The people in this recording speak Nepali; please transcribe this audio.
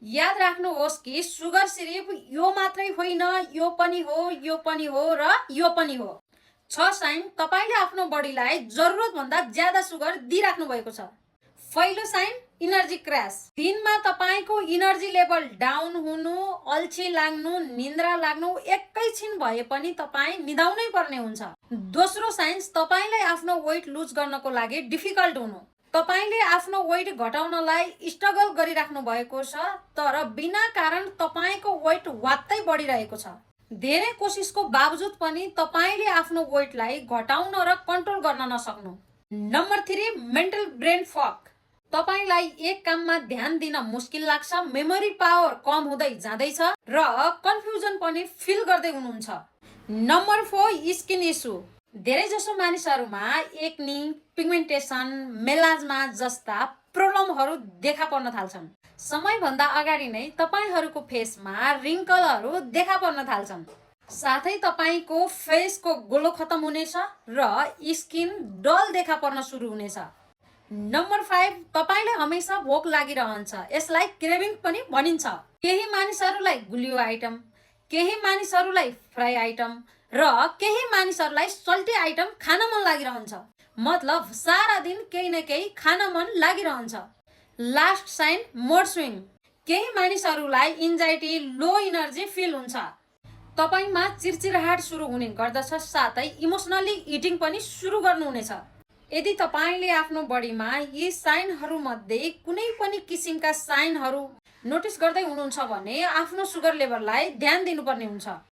याद राख्नुहोस् कि सुगर सिर्फ यो मात्रै होइन, यो पनि हो, यो पनि हो र यो पनि हो। 6 साइन तपाईले आफ्नो बडीलाई जरुरत भन्दा ज्यादा सुगर दिइराख्नु भएको छ। पहिलो साइन इनर्जी क्रास। दिनमा तपाईको इनर्जी लेभल डाउन हुनु, अल्छी लाग्नु, निन्द्रा लाग्नु, एकैछिन भए पनि तपाई निदाउनै पर्ने हुन्छ। दोस्रो साइन तपाईलाई आफ्नो वेट लुज गर्नको लागि डिफिकल्ट हुनु। तपाईले आफ्नो वेट घटाउनलाई स्ट्रगल गरिराख्नु भएको छ, तर बिना कारण तपाईको वेट वात्तै बढिरहेको छ। धेरै कोसिसको बावजुद पनि तपाईले आफ्नो वेटलाई घटाउन र कन्ट्रोल गर्न नसक्नु। Number 3 mental brain fuck. तपाईलाई एक काममा ध्यान दिन मुस्किल लाग्छ, मेमोरी पावर कम हुँदै जाँदैछ र कन्फ्युजन पनि फिल गर्दै हुनुहुन्छ। Number 4 skin issue. धेरै जसो मानिसहरुमा एक्नी, पिगमेन्टेसन, मेलाजमा जस्ता प्रब्लमहरु देखा पर्न थाल्छन्। समयभन्दा अगाडि नै तपाईहरुको फेसमा रिङ्कलहरु देखा पर्न थाल्छन्। साथै तपाईको फेसको ग्लो खतम हुनेछ र स्किन डल देखा पर्न सुरु हुनेछ। नम्बर 5 तपाईलाई हमेशा भोक लागिरहन्छ, यसलाई क्रेभिङ पनि भनिन्छ। केही मानिसहरुलाई गुलियो आइटम, केही मानिसहरुलाई फ्राई आइटम र केही मानिसहरुलाई सल्टी आइटम खान मन लागिरहन्छ। मतलब सारा दिन केही न केही खान मन लागिरहन्छ। Last sine mod swing. केही मानिसहरुलाई एन्जाइटी, लो एनर्जी फिल हुन्छ। तपाईमा चिरचिराहट सुरु हुने गर्दछ, साथै इमोसनली इटिङ पनि सुरु गर्नुहुनेछ। यदि तपाईले आफ्नो बडीमा यी साइनहरु मध्ये कुनै पनि किसिमका साइनहरु नोटिस गर्दै हुनुहुन्छ भने आफ्नो सुगर लेभललाई ध्यान दिनुपर्ने हुन्छ।